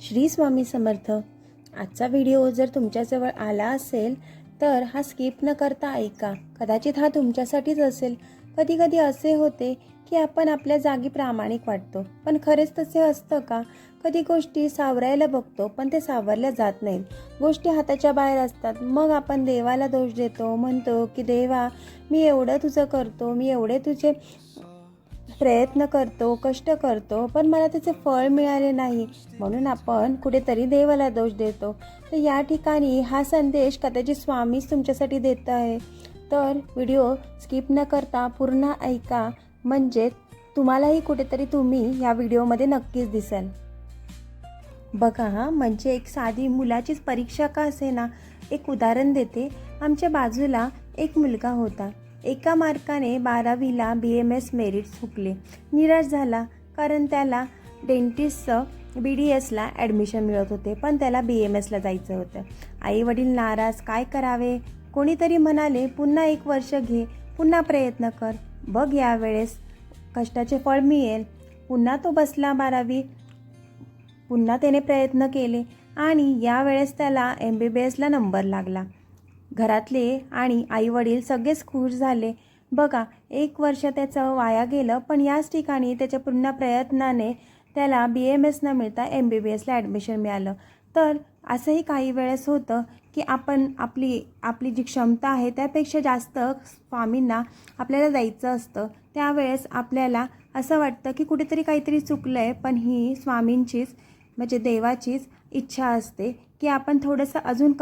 श्री स्वामी समर्थ। आजचा व्हिडिओ जर तुमच्याजवळ आला असेल तर हा स्किप न करता ऐका। कदाचित हा तुमच्यासाठीच असेल। कधी कधी असे होते की आपण आपल्या जागी प्रामाणिक वाटतो, पण खरेच तसे असतं का? कधी गोष्टी सावरायला बघतो पण ते सावरल्या जात नाहीत, गोष्टी हाताच्या बाहेर असतात। मग आपण देवाला दोष देतो, म्हणतो की देवा, मी एवढं तुझं करतो, मी एवढे तुझे प्रयत्न करतो, कष्ट करतो, पण मला त्याचे फळ मिळाले नाही, म्हणून आपण कुठेतरी देवाला दोष देतो। तर या ठिकाणी हा संदेश कदाचित स्वामीच तुमच्यासाठी देत आहे। तर व्हिडिओ स्किप न करता पूर्ण ऐका, म्हणजे तुम्हालाही कुठेतरी तुम्ही या व्हिडिओमध्ये नक्कीच दिसेल। बघा, म्हणजे एक साधी मुलाचीच परीक्षा का असेना, एक उदाहरण देते। आमच्या बाजूला एक मुलगा होता। एका मार्काने 12वीला BMS मेरिट चुकले। निराश झाला, कारण त्याला डेंटिस्टचं BDSला ॲडमिशन मिळत होते, पण त्याला BMSला जायचं होतं। आई वडील नाराज, काय करावे? कोणीतरी म्हणाले, पुन्हा 1 वर्ष घे, पुन्हा प्रयत्न कर, बघ यावेळेस कष्टाचे फळ मिळेल। पुन्हा तो बसला 12वी, पुन्हा त्याने प्रयत्न केले आणि यावेळेस त्याला MBBSला नंबर लागला। घरातले आणि आईवडील सगळेच खुश झाले। बघा, 1 वर्ष त्याचं वाया गेलं, पण याच ठिकाणी त्याच्या पूर्ण प्रयत्नाने त्याला BMS न मिळता MBBSला ॲडमिशन मिळालं। तर असंही काही वेळेस होतं की आपण आपली जी क्षमता आहे त्यापेक्षा जास्त स्वामींना आपल्याला जायचं असतं। त्यावेळेस आपल्याला असं वाटतं की कुठेतरी काहीतरी चुकलं आहे, पण ही स्वामींचीच म्हणजे देवाचीच इच्छा असते की आपण थोडंसं अजून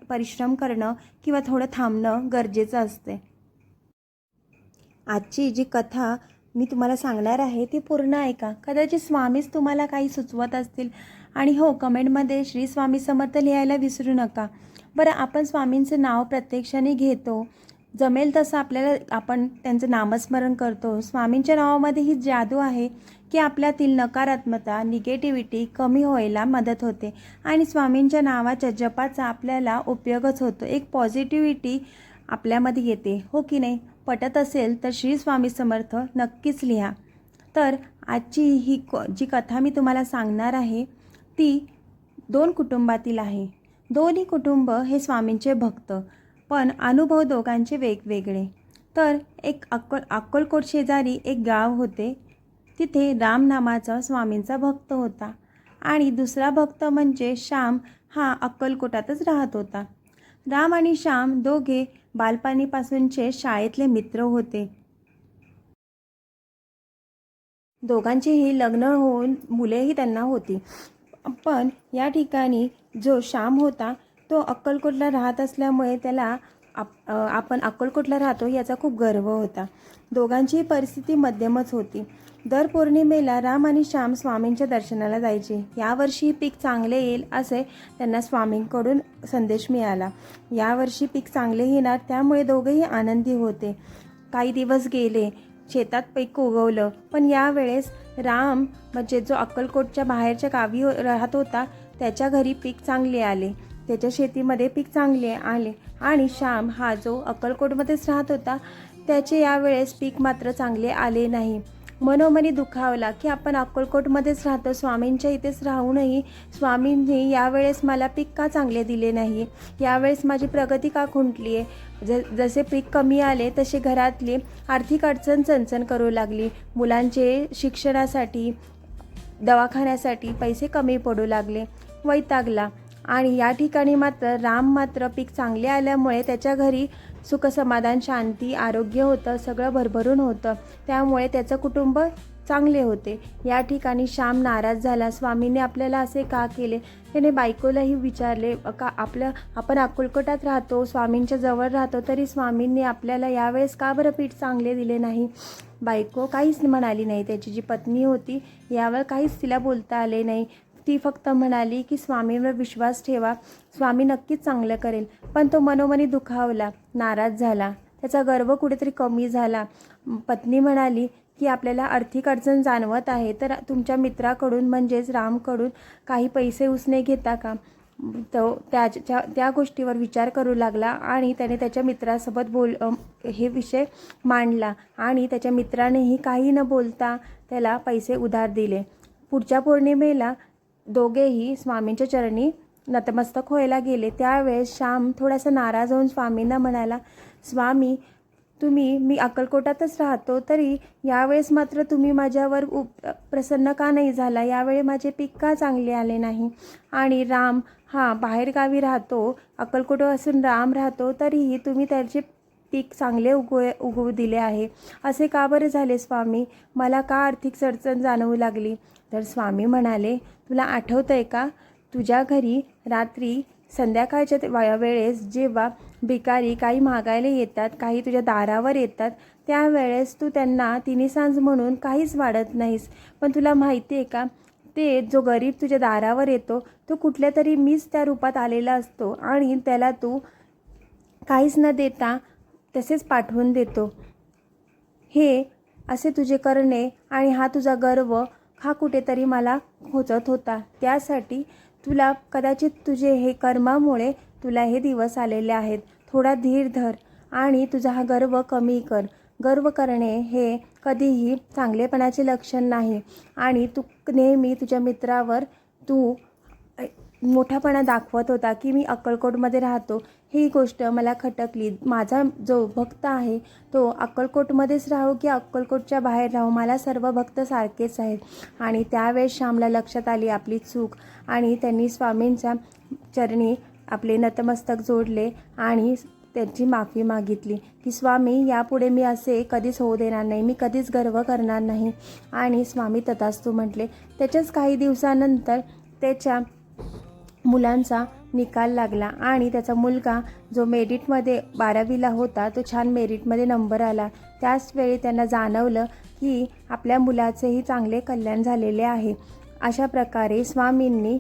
परिश्रम करणं किंवा थोडं थांबणं गरजेचं असते। आजची जी कथा मी तुम्हाला सांगणार आहे ती पूर्ण ऐका, कदाचित स्वामीच तुम्हाला काही सुचवत असतील। आणि हो, कमेंटमध्ये श्री स्वामी समर्थ लिहायला विसरू नका। बरं, आपण स्वामींचं नाव प्रत्यक्षाने घेतो, जमेल तसं आपण त्यांचं नामस्मरण करतो। स्वामींच्या नावामध्ये ही जादू आहे की आपल्यातील नकारात्मकता, निगेटिव्हिटी कमी व्हायला मदत होते आणि स्वामींच्या नावाच्या जपाचा आपल्याला उपयोगच होतो। एक पॉझिटिव्हिटी आपल्यामध्ये येते, हो की नाही? पटत असेल तर श्री स्वामी समर्थ नक्कीच लिहा। तर आजची ही जी कथा मी तुम्हाला सांगणार आहे ती 2 कुटुंबातील आहे। दोन्ही कुटुंब हे स्वामींचे भक्त, पण अनुभव दोघांचे वेगवेगळे। तर एक अक्कलकोट शेजारी एक गाव होते। तिथे राम नामाचा स्वामींचा भक्त होता आणि दुसरा भक्त म्हणजे श्याम, हा अक्कलकोटातच राहत होता। राम आणि श्याम दोघे बालपणीपासूनचे शाळेतले मित्र होते। दोघांचेही लग्न होऊन मुलेही त्यांना होती। पण या ठिकाणी जो श्याम होता तो अक्कलकोटला राहत असल्यामुळे त्याला आपण अक्कलकोटला राहतो याचा खूप गर्व होता। दोघांचीही परिस्थिती मध्यमच होती। दर पौर्णिमेला राम आणि श्याम स्वामींच्या दर्शनाला जायचे। यावर्षी पीक चांगले येईल असे त्यांना स्वामींकडून संदेश मिळाला। यावर्षी पीक चांगले येणार, त्यामुळे दोघेही आनंदी होते। काही दिवस गेले, शेतात पीक उगवलं, पण यावेळेस राम म्हणजे जो अक्कलकोटच्या बाहेरच्या गावी राहत होता त्याच्या घरी पीक चांगले आले, त्याच्या शेतीमध्ये पीक चांगले आले। आणि श्याम हा जो अक्कलकोटमध्येच राहत होता त्याचे यावेळेस पीक मात्र चांगले आले नाही। मनोमनी दुखावला की आपण अक्कलकोटमध्येच राहतो, स्वामींच्या इथेच राहूनही स्वामींनी यावेळेस मला पीक का चांगले दिले नाही, यावेळेस माझी प्रगती का खुंटली आहे। जसे पीक कमी आले तसे घरातली आर्थिक अडचण चणचण करू लागली। मुलांचे शिक्षणासाठी, दवाखान्यासाठी पैसे कमी पडू लागले, वैतागला। आणि या ठिकाणी मात्र राम मात्र पीक चांगले आल्यामुळे त्याच्या घरी सुख समाधान, शांती, आरोग्य होतं, सगळं भरभरून होतं, त्यामुळे त्याचं कुटुंब चांगले होते। या ठिकाणी श्याम नाराज झाला, स्वामींनी आपल्याला असे का केले? त्याने बायकोलाही विचारले, का आपण अक्कलकोटात राहतो, स्वामींच्या जवळ राहतो, तरी स्वामींनी आपल्याला यावेळेस का बरं पीठ चांगले दिले नाही? बायको काहीच म्हणाली नाही। त्याची जी पत्नी होती यावर काहीच तिला बोलता आले नाही। ती फक्त म्हणाली की स्वामींवर विश्वास ठेवा, स्वामी नक्कीच चांगलं करेल। पण तो मनोमनी दुखावला, नाराज झाला, त्याचा गर्व कुठेतरी कमी झाला। पत्नी म्हणाली की आपल्याला आर्थिक अडचण जाणवत आहे, तर तुमच्या मित्राकडून म्हणजेच रामकडून काही पैसे उसने घेता का? तो त्या गोष्टीवर विचार करू लागला आणि त्याने त्याच्या मित्रासोबत हे विषय मांडला आणि त्याच्या मित्रानेही काही न बोलता त्याला पैसे उधार दिले। पुढच्या पौर्णिमेला दोघेही स्वामींच्या चरणी नतमस्तक व्हायला गेले. त्यावेळेस श्याम थोडासा नाराज होऊन स्वामींना म्हणाला, स्वामी मी अक्कलकोटातच राहतो, तरी यावेळेस मात्र तुम्ही माझ्यावर प्रसन्न का नाही झाला? यावेळी माझे पीक का चांगले आले नाही? आणि राम हा बाहेरगावी राहतो, अक्कलकोट असून राम राहतो, तरीही तुम्ही त्याचे पीक चांगले उगवू दिले आहे. असे का बरे झाले स्वामी? मला का आर्थिक अडचण जाणवू लागली? तर स्वामी म्हणाले, तुला आठवतं आहे का, तुझ्या घरी रात्री संध्याकाळच्या वेळेस जेव्हा भिकारी काही मागायला येतात, काही तुझ्या दारावर येतात, त्यावेळेस तू त्यांना तिन्ही सांज म्हणून काहीच वाढत नाहीस. पण तुला माहिती आहे का, ते जो गरीब तुझ्या दारावर येतो तो कुठल्या तरी मीच त्या रूपात आलेला असतो आणि त्याला तू काहीच न देता तसेच पाठवून देतो. हे असे तुझे करणे आणि हा तुझा गर्व हा कुठेतरी मला खोचत होता. त्यासाठी तुला कदाचित तुझे हे कर्मामुळे तुला हे दिवस आलेले आहेत. थोडा धीर धर आणि तुझा हा गर्व कमी कर. गर्व करणे हे कधीही चांगलेपणाचे लक्षण नाही आणि तू नेहमी तुझ्या मित्रावर तू मोठापणा दाखवत होता की मी अक्कलकोटमध्ये राहतो. ही गोष्ट मला खटकली. माझा जो भक्त आहे तो अक्कलकोटमध्येच राहू की अक्कलकोटच्या बाहेर राहू, मला सर्व भक्त सारखेच आहेत. आणि त्यावेळेस श्यामला लक्षात आली आपली चूक आणि त्यांनी स्वामींच्या चरणी आपले नतमस्तक जोडले आणि त्यांची माफी मागितली की स्वामी, यापुढे मी असे कधीच होऊ देणार नाही, मी कधीच गर्व करणार नाही. आणि स्वामी तथास्तु म्हटले. त्याच्याच काही दिवसानंतर त्याच्या मुलांचा निकाल लागला आणि त्याचा मुलगा जो मेरिटमध्ये 12वीला होता तो छान मेरिटमध्ये नंबर आला. त्याच वेळी त्यांना जाणवलं की आपल्या मुलाचेही चांगले कल्याण झालेले आहे. अशा प्रकारे स्वामींनी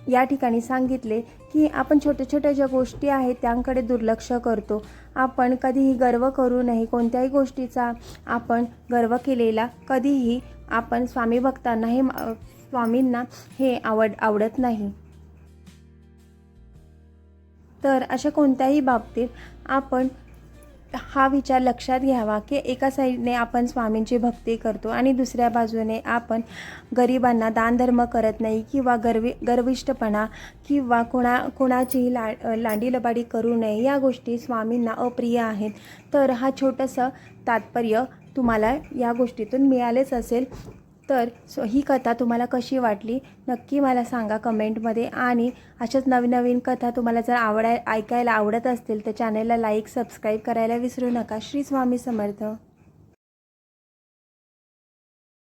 या ठिकाणी सांगितले की आपण छोट्या छोट्या ज्या गोष्टी आहेत त्यांकडे दुर्लक्ष करतो. आपण कधीही गर्व करू नये. कोणत्याही गोष्टीचा आपण गर्व केलेला कधीही आपण स्वामी भक्तांना स्वामींना हे आवडत नाही. तर अशा कोणत्याही बाबतीत आपण हा विचार लक्षात घ्यावा की एका साईडने आपण स्वामींची भक्ती करतो आणि दुसऱ्या बाजूने आपण गरिबांना दानधर्म करत नाही किंवा गर्विष्ठपणा किंवा कोणाचीही लांडीलबाडी करू नये. या गोष्टी स्वामींना अप्रिय आहेत. तर हा छोटंसं तात्पर्य तुम्हाला या गोष्टीतून मिळालेच असेल. तर ही कथा तुम्हाला कशी वाटली नक्की मला सांगा कमेंटमध्ये. आणि अशाच नवीन नवीन कथा तुम्हाला जर ऐकायला आवडत असतील तर चॅनलला लाईक सबस्क्राईब करायला विसरू नका. श्री स्वामी समर्थ.